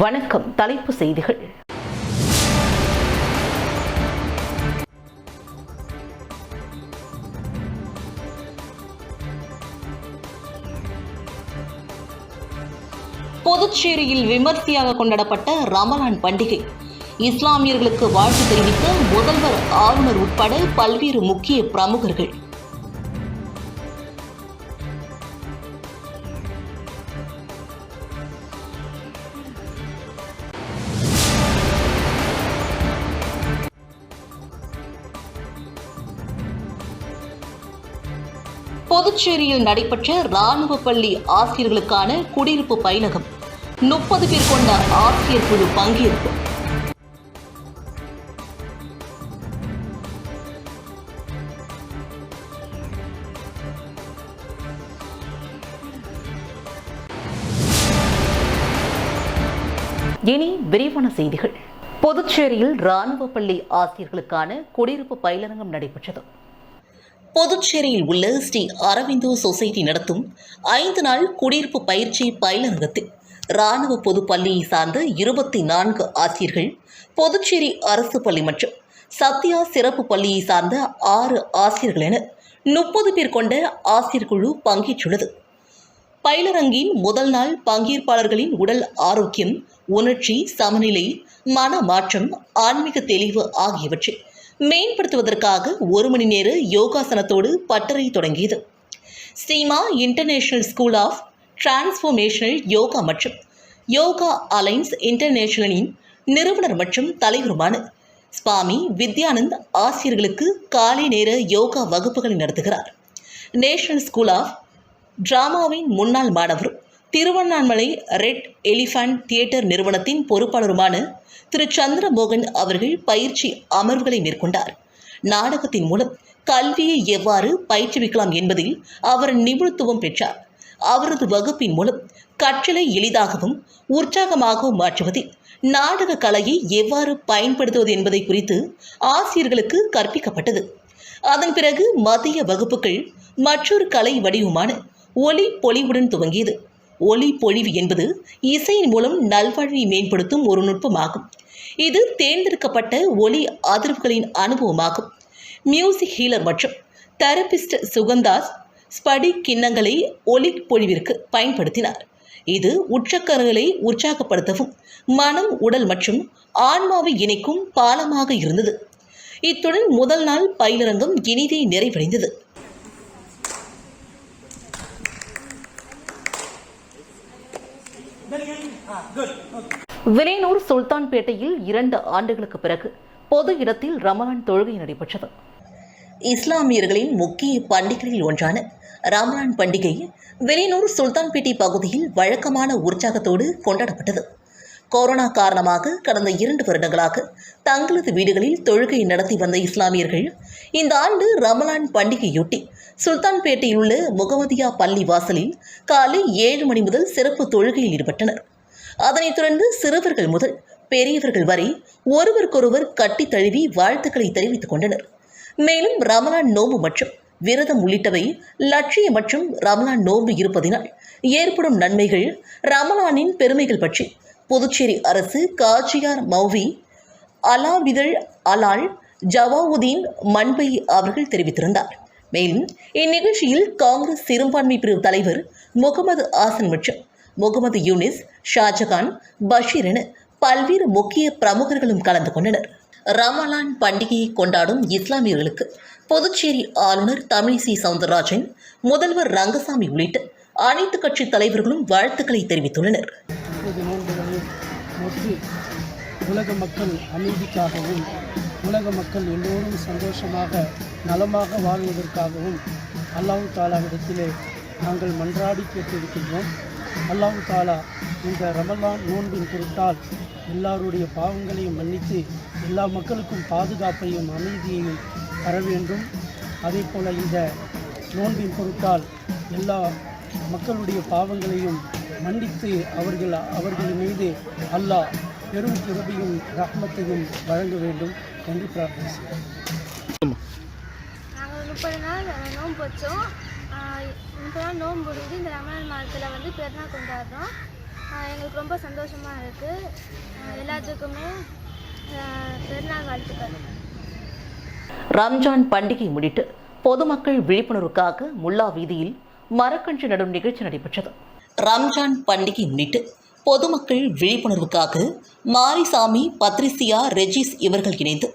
வணக்கம். தலைப்புச் செய்திகள். புதுச்சேரியில் விமர்சையாக கொண்டாடப்பட்ட ரமலான் பண்டிகை. இஸ்லாமியர்களுக்கு வாழ்த்து தெரிவித்த முதல்வர், ஆளுநர் உட்பட பல்வேறு முக்கிய பிரமுகர்கள். புதுச்சேரியில் நடைபெற்ற ராணுவ பள்ளி ஆசிரியர்களுக்கான குடியிருப்பு பயிலகம். 30 பேர் கொண்ட ஆசிரியர் குழு பங்கேற்பு. இனி விரிவான செய்திகள். புதுச்சேரியில் ராணுவ பள்ளி ஆசிரியர்களுக்கான குடியிருப்பு பயிலரங்கம் நடைபெற்றது. புதுச்சேரியில் உள்ள ஸ்ரீ அரவிந்தோ சொசைட்டி நடத்தும் 5 நாள் குடியிருப்பு பயிற்சி பயிலரங்கத்தில் ராணுவ பொது பள்ளியை சார்ந்த 24 ஆசிரியர்கள், புதுச்சேரி அரசு பள்ளி மற்றும் சத்யா சிறப்பு பள்ளியை சார்ந்த 6 ஆசிரியர்கள் என 30 பேர் கொண்ட ஆசிரியர் குழு பங்கேற்றுள்ளது. பயிலரங்கின் முதல் நாள் பங்கேற்பாளர்களின் உடல் ஆரோக்கியம், உணர்ச்சி சமநிலை, மன மாற்றம், ஆன்மீக தெளிவு ஆகியவற்றை மேம்படுத்துவதற்காக 1 மணி நேர யோகாசனத்தோடு பட்டறை தொடங்கியது. Seema international school of transformational yoga மற்றும் யோகா அலைன்ஸ் இன்டர்நேஷனலின் நிறுவனர் மற்றும் தலைவருமான சுவாமி வித்யானந்த் ஆசிரியர்களுக்கு காலை நேர யோகா வகுப்புகளை நடத்துகிறார். நேஷனல் ஸ்கூல் ஆஃப் டிராமாவின் முன்னாள் மாணவரும் திருவண்ணாமலை ரெட் எலிஃபண்ட் தியேட்டர் நிறுவனத்தின் பொறுப்பாளருமான திரு சந்திரமோகன் அவர்கள் பயிற்சி அமர்வுகளை மேற்கொண்டார். நாடகத்தின் மூலம் கல்வியை எவ்வாறு பயிற்றுவிக்கலாம் என்பதில் அவர் நிபுணத்துவம் பெற்றார். அவரது வகுப்பின் மூலம் கற்றலை எளிதாகவும் உற்சாகமாகவும் மாற்றுவதில் நாடக கலையை எவ்வாறு பயன்படுத்துவது என்பதை குறித்து ஆசிரியர்களுக்கு கற்பிக்கப்பட்டது. அதன் பிறகு மதிய வகுப்புகள் மற்றொரு கலை வடிவமான ஒலி பொலிவுடன் துவங்கியது. ஒலி பொழிவு என்பது இசையின் மூலம் நல்வாழ்வை மேம்படுத்தும் ஒரு நுட்பமாகும். இது தேர்ந்தெடுக்கப்பட்ட ஒலி அதிர்வுகளின் அனுபவமாகும். மியூசிக் ஹீலர் மற்றும் தெரபிஸ்ட் சுகந்தாஸ் ஸ்படி கிண்ணங்களை ஒலி பொழிவிற்கு பயன்படுத்தினார். இது உற்சக்கரங்களை உற்சாகப்படுத்தவும் மனம், உடல் மற்றும் ஆன்மாவை இணைக்கும் பாலமாக இருந்தது. இத்துடன் முதல் நாள் பயிலரங்கம் இனிதே நிறைவடைந்தது. விலையூர் சுல்தான்பேட்டையில் 2 ஆண்டுகளுக்கு பிறகு பொது இடத்தில் ரமலான் தொழுகை நடைபெற்றது. இஸ்லாமியர்களின் முக்கிய பண்டிகைகளில் ஒன்றான ரமலான் பண்டிகை விலையூர் சுல்தான்பேட்டை பகுதியில் வழக்கமான உற்சாகத்தோடு கொண்டாடப்பட்டது. கொரோனா காரணமாக கடந்த 2 வருடங்களாக தங்களது வீடுகளில் தொழுகை நடத்தி வந்த இஸ்லாமியர்கள் இந்த ஆண்டு ரமலான் பண்டிகையொட்டி சுல்தான்பேட்டையில் உள்ள முகமதியா பள்ளி வாசலில் காலை 7 மணி முதல் சிறப்பு தொழுகையில் ஈடுபட்டனர். அதனைத் தொடர்ந்து சிறுவர்கள் முதல் பெரியவர்கள் வரை ஒருவருக்கொருவர் கட்டி தழுவி வாழ்த்துக்களை தெரிவித்துக் கொண்டனர். மேலும் ரமலான் நோன்பு மற்றும் விரதம் உள்ளிட்டவை லட்சிய மற்றும் ரமலான் நோன்பு இருப்பதினால் ஏற்படும் நன்மைகள், ரமலானின் பெருமைகள் பற்றி புதுச்சேரி அரசு காஜியார் மௌவி அலாவிதழ் அலால் ஜவாவுதீன் மன்பை அவர்கள் தெரிவித்திருந்தார். மேலும் இந்நிகழ்ச்சியில் காங்கிரஸ் சிறுபான்மை பிரிவு தலைவர் முகமது ஆசன் மற்றும் முகமது யூனிஸ், ஷாஜகான், பஷீர் என பல்வேறு முக்கிய பிரமுகர்களும் கலந்து கொண்டனர். ரமலான் பண்டிகையை கொண்டாடும் இஸ்லாமியர்களுக்கு புதுச்சேரி ஆளுநர் தமிழிசை சவுந்தரராஜன், முதல்வர் ரங்கசாமி உள்ளிட்ட அனைத்து கட்சி தலைவர்களும் வாழ்த்துக்களை தெரிவித்துள்ளனர். உலக மக்கள் அமைதிக்காகவும் உலக மக்கள் எல்லோரும் சந்தோஷமாக நலமாக வாழ்வதற்காகவும் அல்லாஹ் தாலாவிடத்திலே நாங்கள் மன்றாடி கேட்டிருக்கின்றோம். அல்லாஹ் தாலா இந்த ரமலான் நோன்பின் பொருட்டால் எல்லாருடைய பாவங்களையும் மன்னித்து எல்லா மக்களுக்கும் பாதுகாப்பையும் அமைதியையும் தர வேண்டும். அதே போல் இந்த நோன்பின் பொருட்டால் எல்லா மக்களுடைய பாவங்களையும் மன்னித்து அவர்கள் மீது அல்லாஹ் பெரும் கிருபையும் ரஹ்மத்தையும் வழங்க வேண்டும் என்று பிரார்த்திக்கிறோம். நாங்கள் 30 நாள் நோன்பு வச்சோம். 30 நாள் நோன்பு முடிஞ்சு இந்த ரமலான் மாதத்தில் பிறந்தநாள் கொண்டாடுறோம். எங்களுக்கு ரொம்ப சந்தோஷமாக இருக்குது. எல்லாத்துக்குமே பெருநாள் வாழ்த்துக்கள். ரம்ஜான் பண்டிகை முன்னிட்டு பொதுமக்கள் விழிப்புணர்வுக்காக முல்லா வீதியில் மரக்கன்று நடும் நிகழ்ச்சி நடைபெற்றது. ரம்ஜான் பண்டிகை முன்னிட்டு பொதுமக்கள் விழிப்புணர்வுக்காக மாரிசாமி, பத்ரிசியா, ரெஜிஸ் இவர்கள் இணைந்து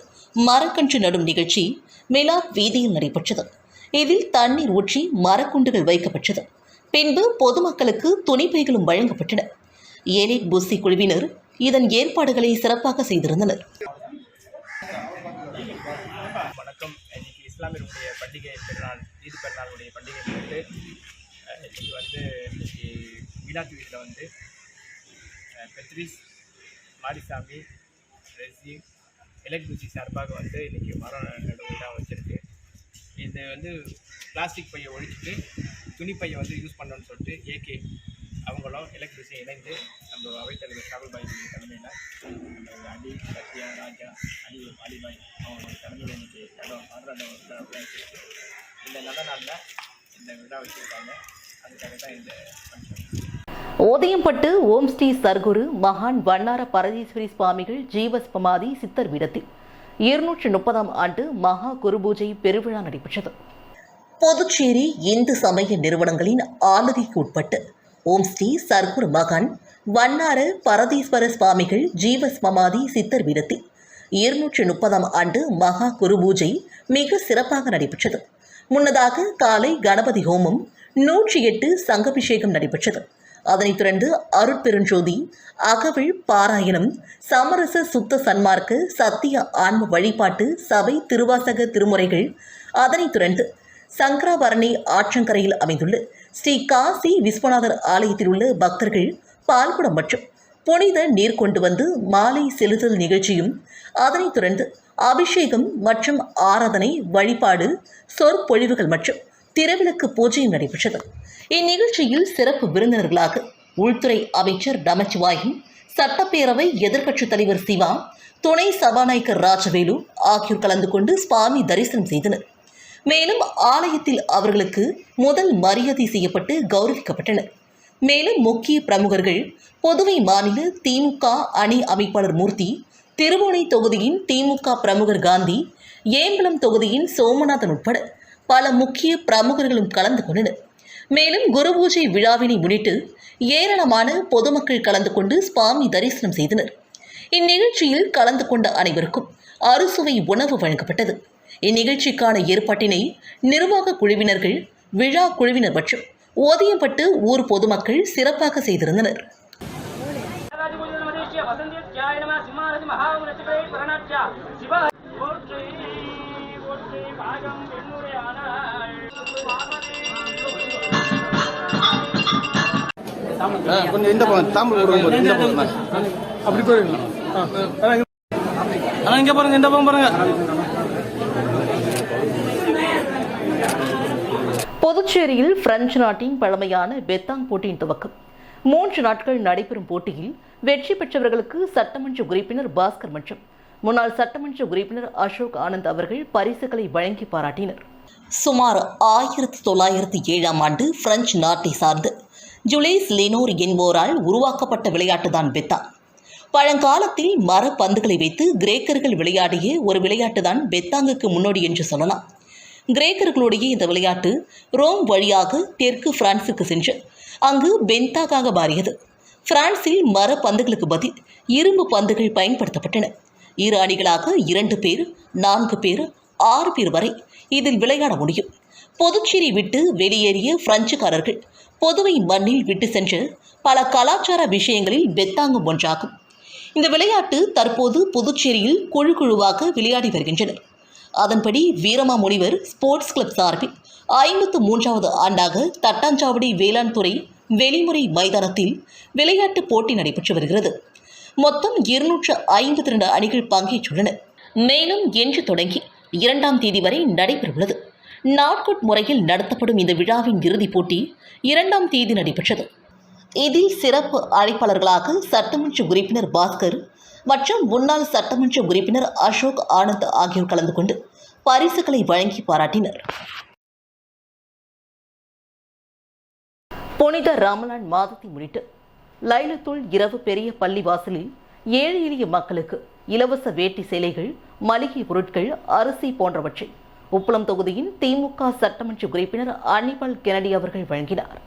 மரக்கன்று நடும் நிகழ்ச்சி மிலாத் வீதியில் நடைபெற்றது. இதில் தண்ணீர் ஊற்றி மரக்குண்டுகள் வைக்கப்பட்டது. பின்பு பொதுமக்களுக்கு துணிப்பைகளும் வழங்கப்பட்டன. எலிட் புசி குழுவினர் இதன் ஏற்பாடுகளை சிறப்பாக செய்திருந்தனர். வணக்கம். இன்னைக்கு இஸ்லாமியர்களுடைய பண்டிகை பெருநாள், ஈது பெருநாளுடைய பண்டிகை முன்னிட்டு இன்னைக்கு மீனாட்சி வீட்டில் பெத்ரிஸ், மாரிசாமி, ரெசி, எலெக்ட் புசி சார்பாக இன்னைக்கு மரம் நடும் விழா வச்சுருக்கு. இது பிளாஸ்டிக் பையை ஒழிச்சிட்டு துணிப்பையை யூஸ் பண்ணணும்னு சொல்லிட்டு ஏகே அவங்களும் எலெக்ட் புசி இணைந்து நம்ம அவைத்தலைவர் ஷாகுல் பாய் தலைமையில் நம்ம அலி, சத்யா, ராஜா, அலிபாய் அவங்க தலைமையில் இன்னைக்கு இந்த நல்ல நாளில் இந்த விழா வச்சுருக்காங்க. அதுக்காக தான் இந்த ஃபங்க்ஷன். ஓதியம்பட்டு ஓம் ஸ்ரீ சர்க்குரு மகான் வண்ணார பரதீஸ்வரி சுவாமிகள் ஜீவஸ்பமாதி சித்தர் பீடத்தில் 230ஆம் ஆண்டு மகா குருபூஜை பெருவிழா நடைபெற்றது. புதுச்சேரி இந்து சமய நிறுவனங்களின் ஆளுகைக்கு உட்பட்டு ஓம் ஸ்ரீ சர்க்குரு மகான் வண்ணார பரதீஸ்வர சுவாமிகள் ஜீவஸ்பமாதி சித்தர் பீடத்தில் 230ஆம் ஆண்டு மகா குருபூஜை மிக சிறப்பாக நடைபெற்றது. முன்னதாக காலை கணபதி ஹோமம், 108 சங்கபிஷேகம் நடைபெற்றது. அதனைத் தொடர்ந்து அருட்பெருஞ்சோதி, அகவிழ் பாராயணம், சமரச சுத்த சன்மார்க்க சத்திய ஆன்ம வழிபாட்டு சபை திருவாசக திருமுறைகள். அதனைத் தொடர்ந்து சங்கராபரணி ஆற்றங்கரையில் அமைந்துள்ள ஸ்ரீ காசி விஸ்வநாதர் ஆலயத்தில் உள்ள பக்தர்கள் பால்குடம் மற்றும் புனித நீர் கொண்டு வந்து மாலை செலுத்தல் நிகழ்ச்சியும், அதனைத் தொடர்ந்து அபிஷேகம் மற்றும் ஆராதனை வழிபாடு, சொற்பொழிவுகள் மற்றும் திரைவிளக்கு பூஜையும் நடைபெற்றது. இந்நிகழ்ச்சியில் சிறப்பு விருந்தினர்களாக உள்துறை அமைச்சர் நமச்சிவாயம், சட்டப்பேரவை எதிர்க்கட்சித் தலைவர் சிவா, துணை சபாநாயகர் ராஜவேலு ஆகியோர் கலந்து கொண்டு சுவாமி தரிசனம் செய்தனர். மேலும் ஆலயத்தில் அவர்களுக்கு முதல் மரியாதை செய்யப்பட்டு கௌரவிக்கப்பட்டனர். மேலும் முக்கிய பிரமுகர்கள் புதுவை மாநில திமுக அணி அமைப்பாளர் மூர்த்தி, திருவோணை தொகுதியின் திமுக பிரமுகர் காந்தி, ஏம்பலம் தொகுதியின் சோமநாதன் உட்பட பல முக்கிய பிரமுகர்களும் கலந்து கொண்டனர். மேலும் குருபூஜை விழாவினை முன்னிட்டு ஏராளமான பொதுமக்கள் கலந்து கொண்டு சுவாமி தரிசனம் செய்தனர். இந்நிகழ்ச்சியில் கலந்து கொண்ட அனைவருக்கும் அறுசுவை உணவு வழங்கப்பட்டது. இந்நிகழ்ச்சிக்கான ஏற்பாட்டினை நிர்வாக குழுவினர்கள், விழா குழுவினர் மற்றும் ஓதியம்பட்டு ஊர் பொதுமக்கள் சிறப்பாக செய்திருந்தனர். கொஞ்சம் இந்த பக்கம் தாம்பூர் இந்த பக்கம் அப்படி போயிருங்க. ஆனால் இங்கே பாருங்க, இந்த பக்கம் பாருங்க. புதுச்சேரியில் பிரெஞ்சு நாட்டின் பழமையான பெத்தாங் போட்டியின் துவக்கம். 3 நாட்கள் நடைபெறும் போட்டியில் வெற்றி பெற்றவர்களுக்கு சட்டமன்ற உறுப்பினர் பாஸ்கர் மற்றும் முன்னாள் சட்டமன்ற உறுப்பினர் அசோக் ஆனந்த் அவர்கள் பரிசுகளை வழங்கி பாராட்டினர். சுமார் 1907ஆம் ஆண்டு பிரெஞ்சு நாட்டை சார்ந்த ஜுலேஸ் லெனோர் என்போரால் உருவாக்கப்பட்ட விளையாட்டுதான் பெத்தாங். பழங்காலத்தில் மரப்பந்துகளை வைத்து கிரேக்கர்கள் விளையாடிய ஒரு விளையாட்டுதான் பெத்தாங்குக்கு முன்னோடி என்று சொல்லலாம். கிரேக்கர்களுடைய இந்த விளையாட்டு ரோம் வழியாக தெற்கு பிரான்சுக்கு சென்று அங்கு பெந்தாகாக மாறியது. பிரான்சில் மரப்பந்துகளுக்கு பதில் இரும்பு பந்துகள் பயன்படுத்தப்பட்டன. 2 அணிகளாக 2 பேர், 4 பேர், 6 பேர் வரை இதில் விளையாட முடியும். புதுச்சேரி விட்டு வெளியேறிய பிரெஞ்சுக்காரர்கள் பொதுவை மண்ணில் விட்டு சென்ற பல கலாச்சார விஷயங்களில் பெத்தாங்கும் ஒன்றாகும். இந்த விளையாட்டு தற்போது புதுச்சேரியில் குழு குழுவாக விளையாடி வருகின்றனர். அதன்படி வீரமாமுனிவர் ஸ்போர்ட்ஸ் கிளப் சார்பில் 53வது ஆண்டாக தட்டாஞ்சாவடி வேளாண் துறை வெளிமுறை மைதானத்தில் விளையாட்டு போட்டி நடைபெற்று வருகிறது. மொத்தம் 252 அணிகள் பங்கேற்றுள்ளன. மேலும் இன்று தொடங்கி 2ஆம் தேதி வரை நடைபெறவுள்ளது. நாட்கவுட் முறையில் நடத்தப்படும் இந்த விழாவின் இறுதிப் போட்டி 2ஆம் தேதி நடைபெற்றது. இதில் சிறப்பு அழைப்பாளர்களாக சட்டமன்ற உறுப்பினர் பாஸ்கர் மற்றும் முன்னாள் சட்டமன்ற உறுப்பினர் அசோக் ஆனந்த் ஆகியோர் கலந்து கொண்டு பரிசுகளை வழங்கி பாராட்டினர். புனித ரமலான் மாதத்தை முன்னிட்டு லைலத்துல் இரவு பெரிய பள்ளி வாசலில் ஏழை எளிய மக்களுக்கு இலவச வேட்டி சேலைகள், மளிகை பொருட்கள், அரிசி போன்றவற்றை உப்பளம் தொகுதியின் திமுக சட்டமன்ற உறுப்பினர் அனிபால் கெனடி அவர்கள் வழங்கினார்.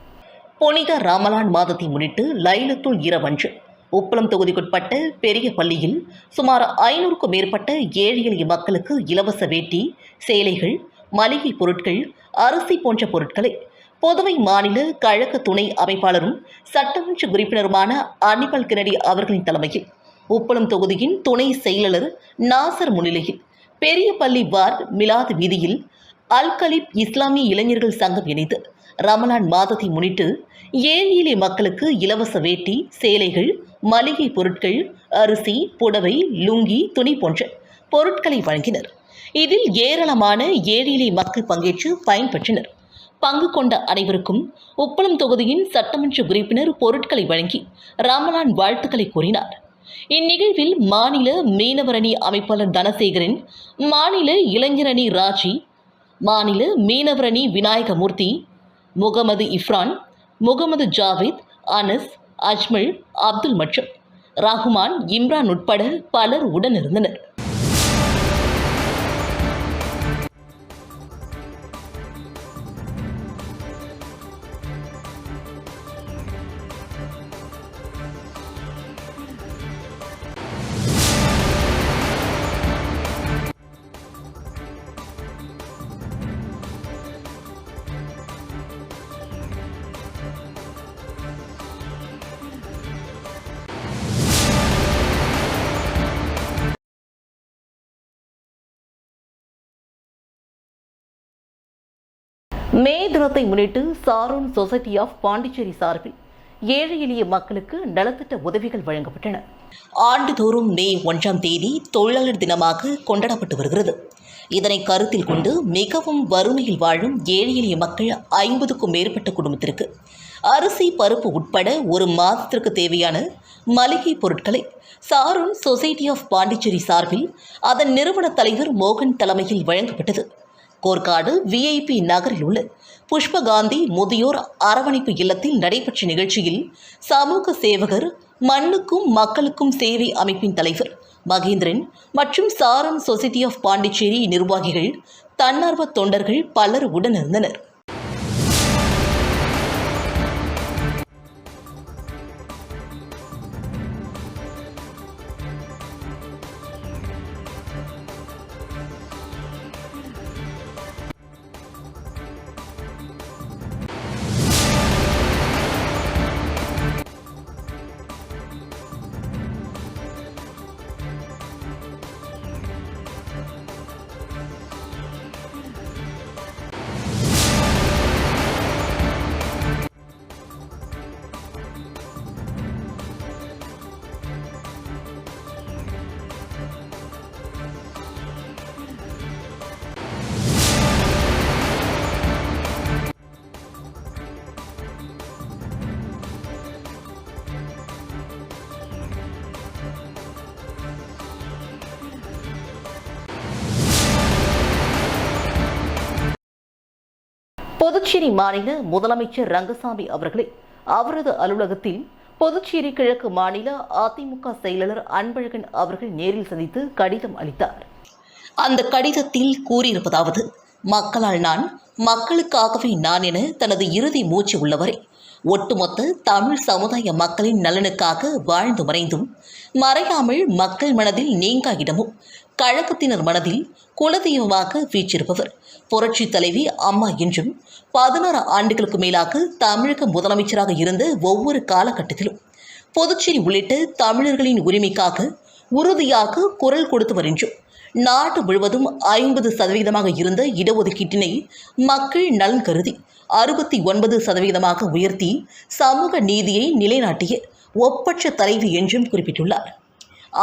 புனித ரமலான் மாதத்தை முன்னிட்டு லைலத்துல் இரவன்று உப்பளம் தொகுதிக்குட்பட்ட பெரிய பள்ளியில் சுமார் 500க்கும் மேற்பட்ட ஏழை எளிய மக்களுக்கு இலவச வேட்டி, சேலைகள், மளிகை பொருட்கள், அரிசி போன்ற பொருட்களை புதுவை மாநில கழக துணை அமைப்பாளரும் சட்டமன்ற உறுப்பினருமான அனிபால் கெனடி அவர்களின் தலைமையில் உப்பளம் தொகுதியின் துணை செயலாளர் நாசர் முன்னிலையில் பெரிய பள்ளி வார்டு மிலாது வீதியில் அல்-கலீப் இஸ்லாமிய இளைஞர்கள் சங்கம் இணைந்து ரமலான் மாதத்தை முன்னிட்டு ஏழை எளிய மக்களுக்கு இலவச வேட்டி, சேலைகள், மளிகை பொருட்கள், அரிசி, புடவை, லுங்கி, துணி போன்ற பொருட்களை வழங்கினர். இதில் ஏராளமான ஏழை எளிய மக்கள் பங்கேற்று பயன்பெற்றனர். பங்கு கொண்ட அனைவருக்கும் உப்பளம் தொகுதியின் சட்டமன்ற உறுப்பினர் பொருட்களை வழங்கி ரமலான் வாழ்த்துக்களை கூறினார். இந்நிகழ்வில் மாநில மீனவர் அணி அமைப்பாளர் தனசேகரன், மாநில இளைஞர் அணி ராஜி, மாநில மீனவர் அணி விநாயகமூர்த்தி, முகமது இஃப்ரான், முகமது ஜாவேத், அனஸ், அஜ்மல், அப்துல் மற்றும் ரஹ்மான், இம்ரான் உட்பட பலர் உடனிருந்தனர். மே தினத்தை முன்னிட்டு சாரோன் சொசைட்டி ஆஃப் பாண்டிச்சேரி சார்பில் ஏழை எளிய மக்களுக்கு நலத்திட்ட உதவிகள் வழங்கப்பட்டன. ஆண்டுதோறும் மே 1ஆம் தேதி தொழிலாளர் தினமாக கொண்டாடப்பட்டு வருகிறது. இதனை கருத்தில் கொண்டு மிகவும் வறுமையில் வாழும் ஏழை எளிய மக்கள் 50க்கும் மேற்பட்ட குடும்பத்திற்கு அரிசி, பருப்பு உட்பட ஒரு மாதத்திற்கு தேவையான மளிகை பொருட்களை சாரோன் சொசைட்டி ஆஃப் பாண்டிச்சேரி சார்பில் அதன் நிறுவன தலைவர் மோகன் தலைமையில் வழங்கப்பட்டது. கோர்க்காடு VIP நகரில் உள்ள புஷ்பகாந்தி முதியோர் அரவணைப்பு இல்லத்தில் நடைபெற்ற நிகழ்ச்சியில் சமூக சேவகர், மண்ணுக்கும் மக்களுக்கும் சேவை அமைப்பின் தலைவர் மகேந்திரன் மற்றும் சாரோன் சொசைட்டி ஆஃப் பாண்டிச்சேரி நிர்வாகிகள், தன்னார்வ தொண்டர்கள் பலர் உடனிருந்தனர். புதுச்சேரி மாநில முதலமைச்சர் ரங்கசாமி அவர்களை அவரது அலுவலகத்தில் புதுச்சேரி கிழக்கு மாநில அதிமுக செயலாளர் அன்பழகன் அவர்கள் நேரில் சந்தித்து கடிதம் அளித்தார். அந்த கடிதத்தில் கூறியிருப்பதாவது: மக்களால் நான், மக்களுக்காகவே நான் என தனது இறுதி மூச்சு உள்ளவரை ஒட்டுமொத்த தமிழ் சமுதாய மக்களின் நலனுக்காக வாழ்ந்து மறைந்தும் மறையாமல் மக்கள் மனதில் நீங்கா இடமும் கழகத்தினர் மனதில் குலதெய்வமாக வீற்றிருப்பவர் புரட்சி தலைவி அம்மா என்றும் 16 ஆண்டுகளுக்கு மேலாக தமிழக முதலமைச்சராக இருந்த ஒவ்வொரு காலகட்டத்திலும் புதுச்சேரி உள்ளிட்ட தமிழர்களின் உரிமைக்காக உறுதியாக குரல் கொடுத்தவர் என்றும் நாடு முழுவதும் 50% இருந்த இடஒதுக்கீட்டினை மக்கள் நலன் கருதி 69% உயர்த்தி சமூக நீதியை நிலைநாட்டிய ஒப்பற்ற தலைவி என்றும் குறிப்பிட்டுள்ளார்.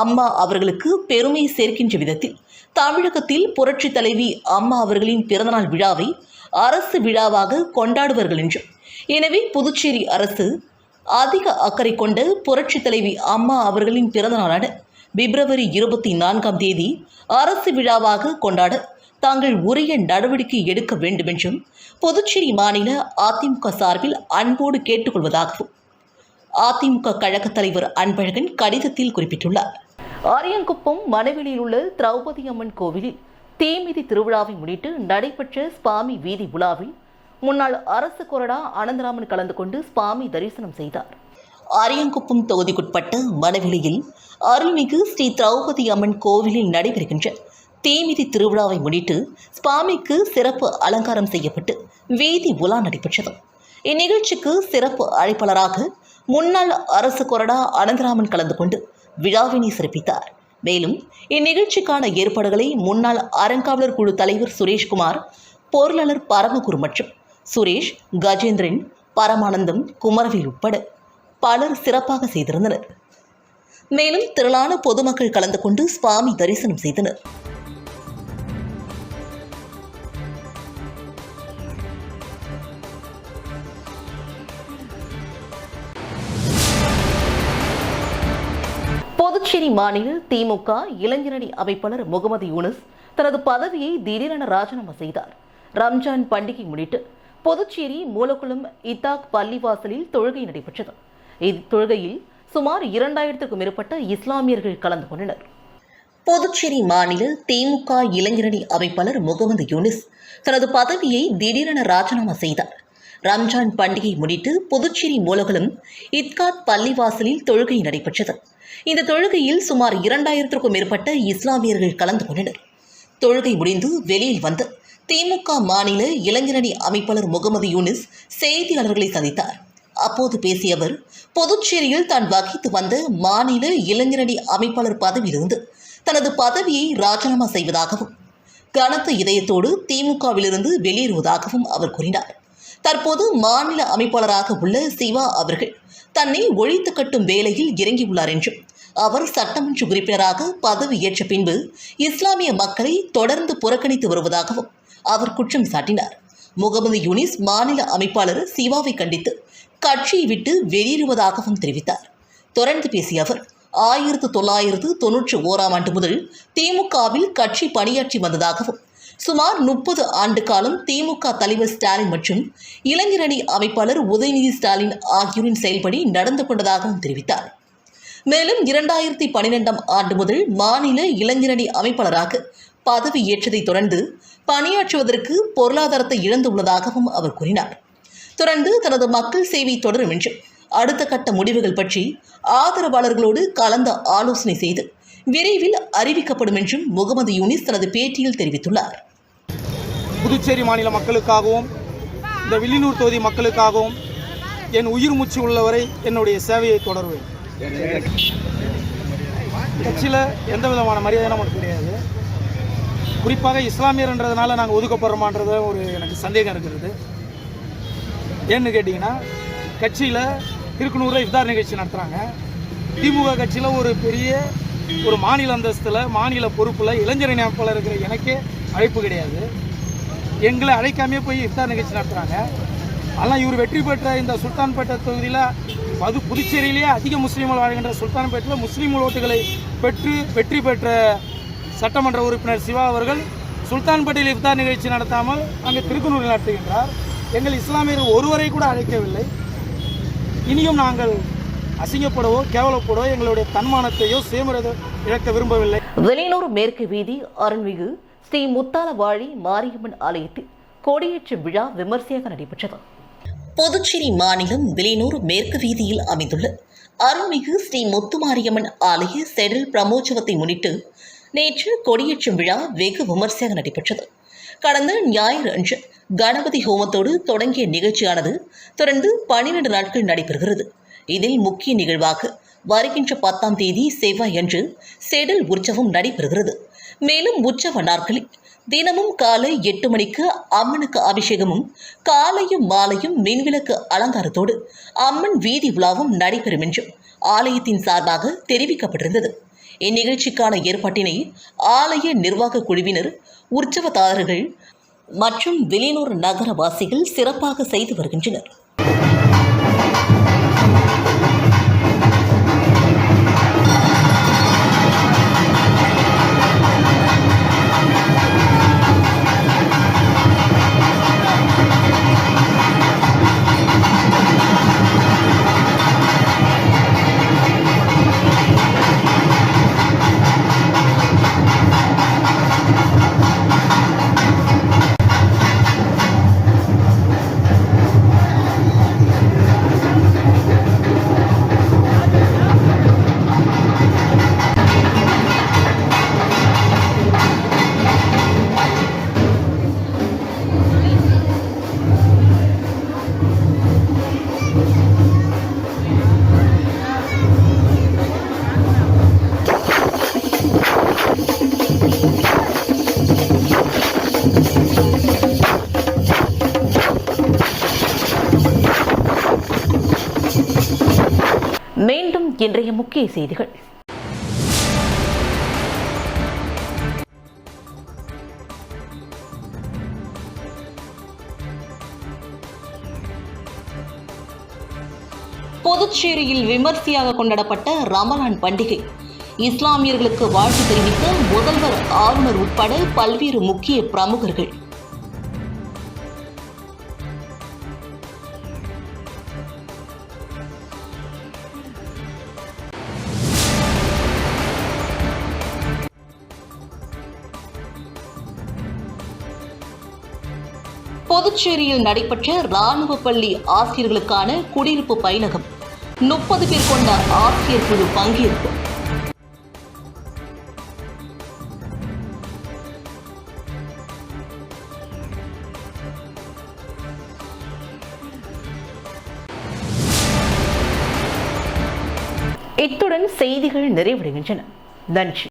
அம்மா அவர்களுக்கு பெருமை சேர்க்கின்ற விதத்தில் தமிழகத்தில் புரட்சி தலைவி அம்மா அவர்களின் பிறந்தநாள் விழாவை அரசு விழாவாக கொண்டாடுவார்கள் என்றும், எனவே புதுச்சேரி அரசு அதிக அக்கறை கொண்ட புரட்சி தலைவி அம்மா அவர்களின் பிறந்தநாளான பிப்ரவரி 24ஆம் தேதி அரசு விழாவாக கொண்டாட தாங்கள் உரிய நடவடிக்கை எடுக்க வேண்டும் என்றும் புதுச்சேரி மாநில அதிமுக சார்பில் அன்போடு கேட்டுக்கொள்வதாகவும் அதிமுக கழக தலைவர் அன்பழகன் கடிதத்தில் குறிப்பிட்டுள்ளார். ஆரியங்குப்பம் மணவெளியில் உள்ள திரௌபதி அம்மன் கோவிலில் தீமிதி திருவிழாவை முன்னிட்டு நடைபெற்ற சுவாமி வீதி உலாவில் முன்னாள் அரசு கொறடா அனந்தராமன் கலந்து கொண்டு சுவாமி தரிசனம் செய்தார். ஆரியங்குப்பம் தொகுதிக்குட்பட்ட மணவெளியில் அருள்மிகு ஸ்ரீ திரௌபதி அம்மன் கோவிலில் நடைபெறுகின்ற தீமிதி திருவிழாவை முன்னிட்டு சுவாமிக்கு சிறப்பு அலங்காரம் செய்யப்பட்டு வீதி உலா நடைபெற்றது. இந்நிகழ்ச்சிக்கு சிறப்பு அழைப்பாளராக முன்னாள் அரசு கொறடா அனந்தராமன் கலந்து கொண்டு விழாவினை சிறப்பித்தார். மேலும் இந்நிகழ்ச்சிக்கான ஏற்பாடுகளை முன்னாள் அறங்காவலர் குழு தலைவர் சுரேஷ்குமார், பொருளாளர் பரமகுரு மற்றும் சுரேஷ், கஜேந்திரன், பரமானந்தம், குமரவேல் உட்பட பலர் சிறப்பாக செய்திருந்தனர். மேலும் திரளான பொதுமக்கள் கலந்து கொண்டு சுவாமி தரிசனம் செய்தனர். புதுச்சேரி மாநில திமுக இளைஞரணி அமைப்பாளர் முகமது யூனுஸ் தனது பதவியை திடீரென ராஜினாமா செய்தார். ரம்ஜான் பண்டிகை முன்னிட்டு புதுச்சேரி மூலக்குளம் இத்தாக் பள்ளிவாசலில் தொழுகை நடைபெற்றது. இத்தொழுகையில் சுமார் 2000க்கும் மேற்பட்ட இஸ்லாமியர்கள் கலந்து கொண்டனர். புதுச்சேரி மாநில திமுக இளைஞரணி அமைப்பாளர் முகமது யூனுஸ் தனது பதவியை திடீரென ராஜினாமா செய்தார். ரம்ஜான் பண்டிகை முன்னிட்டு புதுச்சேரி மூலகுளம் இத்காத் பள்ளிவாசலில் தொழுகை நடைபெற்றது. இந்த தொழுகையில் சுமார் 2000க்கும் மேற்பட்ட இஸ்லாமியர்கள் கலந்து கொண்டனர். தொழுகை முடிந்து வெளியில் வந்த திமுக மாநில இளைஞரணி அமைப்பாளர் முகமது யூனுஸ் செய்தியாளர்களை சந்தித்தார். அப்போது பேசிய அவர், புதுச்சேரியில் தான் வகித்து வந்த மாநில இளைஞரணி அமைப்பாளர் பதவியிலிருந்து தனது பதவியை ராஜினாமா செய்வதாகவும் கனத்த இதயத்தோடு திமுகவிலிருந்து வெளியேறுவதாகவும் அவர் கூறினார். தற்போது மாநில அமைப்பாளராக உள்ள சிவா அவர்கள் தன்னை ஒழித்து கட்டும் வேலையில் இறங்கியுள்ளார் என்றும், அவர் சட்டமன்ற உறுப்பினராக பதவி ஏற்ற பின்பு இஸ்லாமிய மக்களை தொடர்ந்து புறக்கணித்து வருவதாகவும் அவர் குற்றம் சாட்டினார். முகமது யூனிஸ் மாநில அமைப்பாளர் சிவாவை கண்டித்து கட்சியை விட்டு வெளியேறுவதாகவும் தெரிவித்தார். தொடர்ந்து பேசிய அவர், 1991ஆம் ஆண்டு முதல் திமுகவில் கட்சி பணியாற்றி வந்ததாகவும், சுமார் 30 ஆண்டு காலம் திமுக தலைவர் ஸ்டாலின் மற்றும் இளைஞரணி அமைப்பாளர் உதயநிதி ஸ்டாலின் ஆகியோரின் செயல்படி நடந்து கொண்டதாகவும் தெரிவித்தார். மேலும் 2012ஆம் ஆண்டு முதல் மாநில இளைஞரணி அமைப்பாளராக பதவி ஏற்றதை தொடர்ந்து பணியாற்றுவதற்கு பொருளாதாரத்தை இழந்துள்ளதாகவும் அவர் கூறினார். தொடர்ந்து தனது மக்கள் சேவை தொடரும் என்றும், அடுத்த கட்ட முடிவுகள் பற்றி ஆதரவாளர்களோடு கலந்து ஆலோசனை செய்து விரைவில் அறிவிக்கப்படும் என்றும் முகமது யூனிஸ் தனது பேட்டியில் தெரிவித்துள்ளார். புதுச்சேரி மாநில மக்களுக்காகவும் இந்த வில்லியனூர் தொகுதி மக்களுக்காகவும் என் உயிர் மூச்சு உள்ளவரை என்னுடைய சேவையை தொடர்வேன். கட்சியில் எந்த விதமான மரியாதை நமக்கு கிடையாது. குறிப்பாக இஸ்லாமியர்ன்றதுனால நாங்கள் ஒதுக்கப்படுறோமான்றத எனக்கு சந்தேகம் இருக்கிறது. ஏன்னு கேட்டிங்கன்னா, கட்சியில் திருக்குனூரில் இஃப்தார் நிகழ்ச்சி நடத்துகிறாங்க. திமுக கட்சியில் ஒரு பெரிய மாநில அந்தஸ்தில் மாநில பொறுப்பில் இளைஞரணி அமைப்பாளர் இருக்கிற எனக்கே அழைப்பு கிடையாது. எங்களை அழைக்காமே போய் இஃப்தார் நிகழ்ச்சி நடத்துகிறாங்க. ஆனால் இவர் வெற்றி பெற்ற இந்த சுல்தான்பேட்டை தொகுதியில் புதுச்சேரியிலேயே அதிக முஸ்லீம்கள் வாழ்கின்ற சுல்தான்பேட்டில் முஸ்லீம் ஓட்டுகளை பெற்று வெற்றி பெற்ற சட்டமன்ற உறுப்பினர் சிவா அவர்கள் சுல்தான்பேட்டையில் இஃப்தார் நிகழ்ச்சி நடத்தாமல் அங்கே திருக்குனூரில் நடத்துகின்றார். எங்கள் இஸ்லாமியர் ஒருவரை கூட அழைக்கவில்லை. இனியும் நாங்கள் அசிங்கப்படவோ கேவலப்படவோ எங்களுடைய தன்மானத்தையோ சுயமரியாதை இழக்க விரும்பவில்லை. வெளியூர் மேற்கு வீதி அருள்மிகு ஸ்ரீ முத்தாலவாழி மாரியம்மன் ஆலயத்தில் கொடியேற்று விழா விமர்சையாக நடைபெற்றது. புதுச்சேரி மாநிலம் வெளியூர் மேற்கு வீதியில் அமைந்துள்ள அருள்மிகு ஸ்ரீ முத்துமாரியம்மன் ஆலய செடில் பிரமோற்சவத்தை முன்னிட்டு நேற்று கொடியேற்றும் விழா வெகு விமர்சையாக நடைபெற்றது. கடந்த ஞாயிறு அன்று கணபதி ஹோமத்தோடு தொடங்கிய நிகழ்ச்சியானது தொடர்ந்து 12 நாட்கள் நடைபெறுகிறது. இதில் முக்கிய நிகழ்வாக வருகின்ற 10ஆம் தேதி செவ்வாய் அன்று செடில் உற்சவம் நடைபெறுகிறது. மேலும் உற்சவ நாட்களில் தினமும் காலை 8 மணிக்கு அம்மனுக்கு அபிஷேகமும் காலையும் மாலையும் மின்விளக்கு அலங்காரத்தோடு அம்மன் வீதி உலாவும் நடைபெறும் என்றும் ஆலயத்தின் சார்பாக தெரிவிக்கப்பட்டிருந்தது. இந்நிகழ்ச்சிக்கான ஏற்பாட்டினை ஆலய நிர்வாக குழுவினர், உற்சவதாரர்கள் மற்றும் வெளியூர் நகரவாசிகள் சிறப்பாக செய்து வருகின்றனர். இன்றைய முக்கிய செய்திகள். புதுச்சேரியில் விமர்சையாக கொண்டாடப்பட்ட ரமலான் பண்டிகை. இஸ்லாமியர்களுக்கு வாழ்த்து தெரிவித்த முதல்வர், ஆளுநர் உட்பட பல்வேறு முக்கிய பிரமுகர்கள். புதுச்சேரியில் நடைபெற்ற ராணுவ பள்ளி ஆசிரியர்களுக்கான குடியிருப்பு பயிலகம். 30 பேர் கொண்ட ஆசிரியர் குழு பங்கேற்பு. இத்துடன் செய்திகள் நிறைவடைகின்றன. நன்றி.